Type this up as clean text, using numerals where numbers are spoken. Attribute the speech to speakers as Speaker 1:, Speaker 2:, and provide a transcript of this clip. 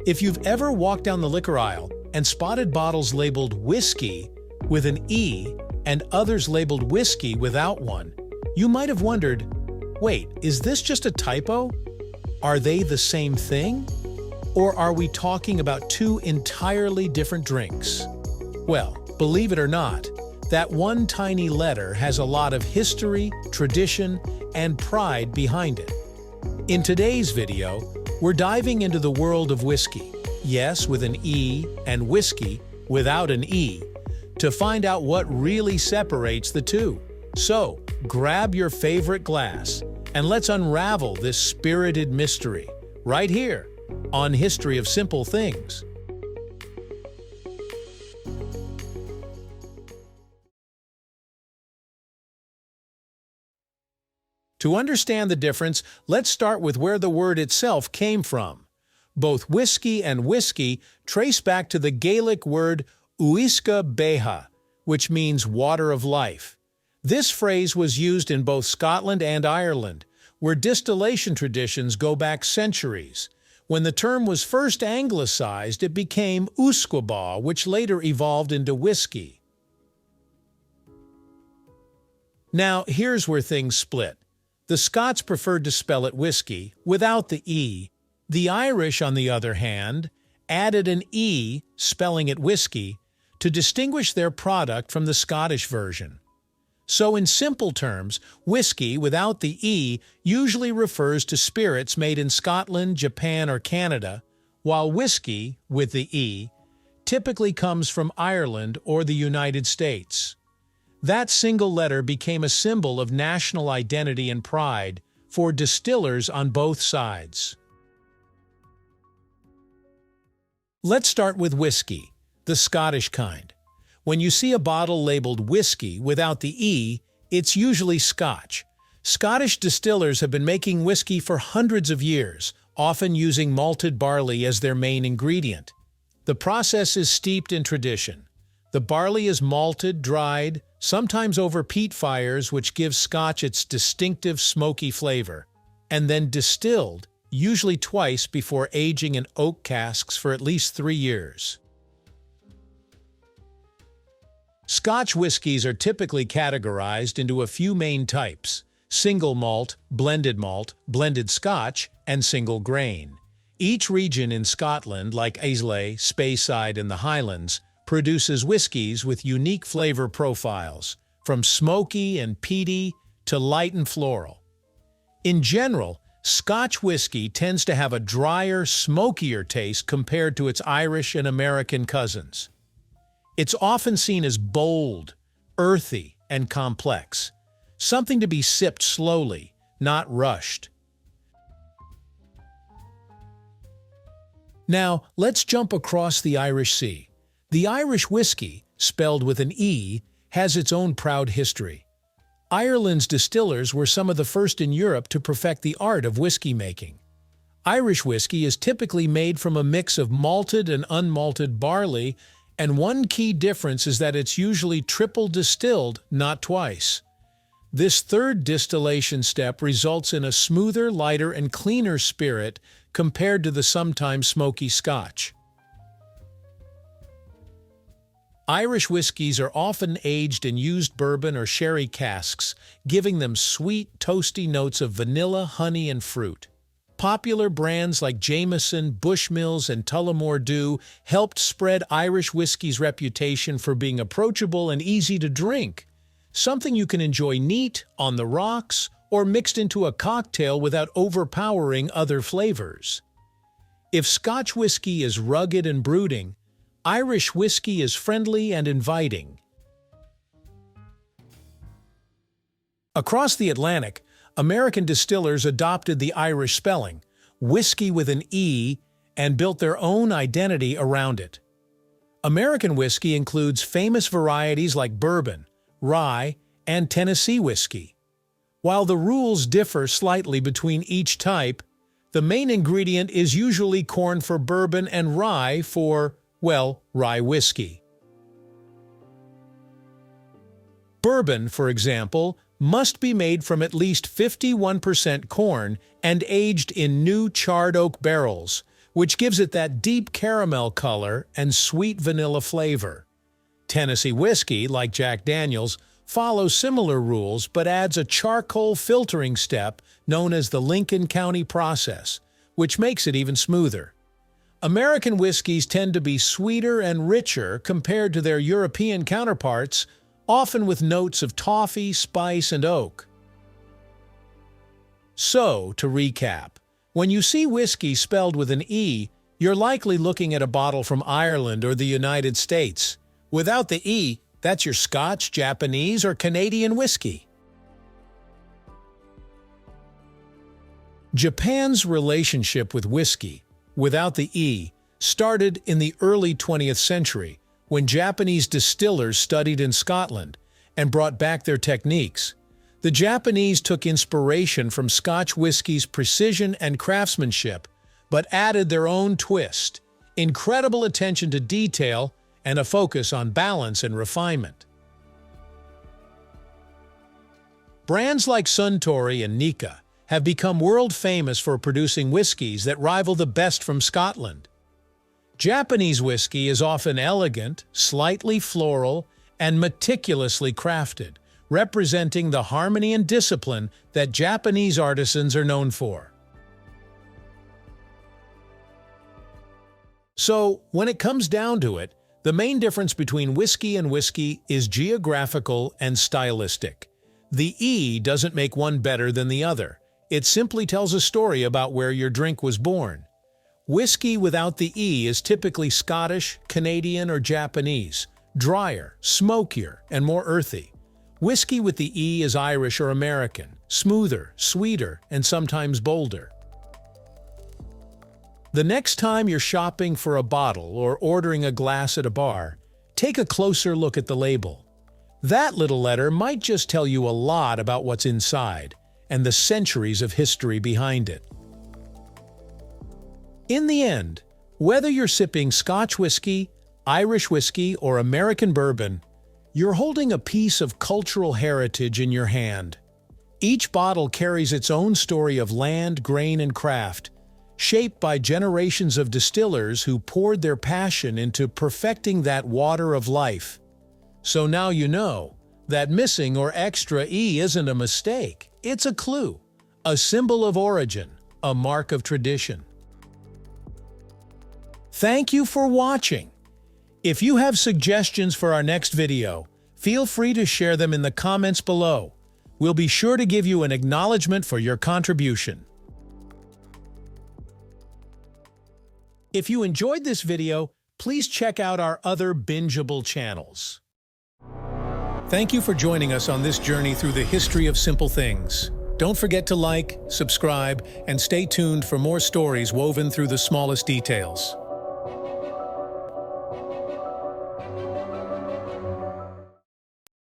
Speaker 1: If you've ever walked down the liquor aisle and spotted bottles labeled whiskey with an E and others labeled whiskey without one, you might have wondered, wait, is this just a typo? Are they the same thing? Or are we talking about two entirely different drinks? Well, believe it or not, that one tiny letter has a lot of history, tradition, and pride behind it. In today's video, we're diving into the world of whiskey, yes with an E, and whiskey without an E, to find out what really separates the two. So, grab your favorite glass, and let's unravel this spirited mystery, right here, on History of Simple Things. To understand the difference, let's start with where the word itself came from. Both whiskey and whiskey trace back to the Gaelic word uisca beha, which means water of life. This phrase was used in both Scotland and Ireland, where distillation traditions go back centuries. When the term was first anglicized, it became usquebaugh, which later evolved into whiskey. Now, here's where things split. The Scots preferred to spell it whiskey without the E. The Irish, on the other hand, added an E, spelling it whiskey, to distinguish their product from the Scottish version. So in simple terms, whiskey without the E usually refers to spirits made in Scotland, Japan, or Canada, while whiskey, with the E, typically comes from Ireland or the United States. That single letter became a symbol of national identity and pride for distillers on both sides. Let's start with whiskey, the Scottish kind. When you see a bottle labeled whiskey without the E, it's usually Scotch. Scottish distillers have been making whiskey for hundreds of years, often using malted barley as their main ingredient. The process is steeped in tradition. The barley is malted, dried, sometimes over peat fires, which gives Scotch its distinctive smoky flavor, and then distilled, usually twice before aging in oak casks for at least 3 years. Scotch whiskies are typically categorized into a few main types: single malt, blended Scotch, and single grain. Each region in Scotland, like Islay, Speyside, and the Highlands, produces whiskies with unique flavor profiles, from smoky and peaty to light and floral. In general, Scotch whiskey tends to have a drier, smokier taste compared to its Irish and American cousins. It's often seen as bold, earthy, and complex, something to be sipped slowly, not rushed. Now, let's jump across the Irish Sea. The Irish whiskey, spelled with an E, has its own proud history. Ireland's distillers were some of the first in Europe to perfect the art of whiskey making. Irish whiskey is typically made from a mix of malted and unmalted barley, and one key difference is that it's usually triple distilled, not twice. This third distillation step results in a smoother, lighter, and cleaner spirit compared to the sometimes smoky Scotch. Irish whiskies are often aged in used bourbon or sherry casks, giving them sweet, toasty notes of vanilla, honey, and fruit. Popular brands like Jameson, Bushmills, and Tullamore Dew helped spread Irish whiskey's reputation for being approachable and easy to drink, something you can enjoy neat, on the rocks, or mixed into a cocktail without overpowering other flavors. If Scotch whiskey is rugged and brooding, Irish whiskey is friendly and inviting. Across the Atlantic, American distillers adopted the Irish spelling, whiskey with an E, and built their own identity around it. American whiskey includes famous varieties like bourbon, rye, and Tennessee whiskey. While the rules differ slightly between each type, the main ingredient is usually corn for bourbon and rye for, well, rye whiskey. Bourbon, for example, must be made from at least 51% corn and aged in new charred oak barrels, which gives it that deep caramel color and sweet vanilla flavor. Tennessee whiskey, like Jack Daniel's, follows similar rules but adds a charcoal filtering step known as the Lincoln County process, which makes it even smoother. American whiskeys tend to be sweeter and richer compared to their European counterparts, often with notes of toffee, spice, and oak. So, to recap, when you see whiskey spelled with an E, you're likely looking at a bottle from Ireland or the United States. Without the E, that's your Scotch, Japanese, or Canadian whiskey. Japan's relationship with whiskey, without the E, started in the early 20th century when Japanese distillers studied in Scotland and brought back their techniques. The Japanese took inspiration from Scotch whiskey's precision and craftsmanship, but added their own twist, incredible attention to detail, and a focus on balance and refinement. Brands like Suntory and Nikka have become world-famous for producing whiskeys that rival the best from Scotland. Japanese whiskey is often elegant, slightly floral, and meticulously crafted, representing the harmony and discipline that Japanese artisans are known for. So, when it comes down to it, the main difference between whiskey and whiskey is geographical and stylistic. The E doesn't make one better than the other. It simply tells a story about where your drink was born. Whiskey without the E is typically Scottish, Canadian, or Japanese, drier, smokier, and more earthy. Whiskey with the E is Irish or American, smoother, sweeter, and sometimes bolder. The next time you're shopping for a bottle or ordering a glass at a bar, take a closer look at the label. That little letter might just tell you a lot about what's inside and the centuries of history behind it. In the end, whether you're sipping Scotch whiskey, Irish whiskey, or American bourbon, you're holding a piece of cultural heritage in your hand. Each bottle carries its own story of land, grain, and craft, shaped by generations of distillers who poured their passion into perfecting that water of life. So now you know that missing or extra E isn't a mistake. It's a clue, a symbol of origin, a mark of tradition. Thank you for watching. If you have suggestions for our next video, feel free to share them in the comments below. We'll be sure to give you an acknowledgement for your contribution. If you enjoyed this video, please check out our other bingeable channels. Thank you for joining us on this journey through the history of simple things. Don't forget to like, subscribe, and stay tuned for more stories woven through the smallest details.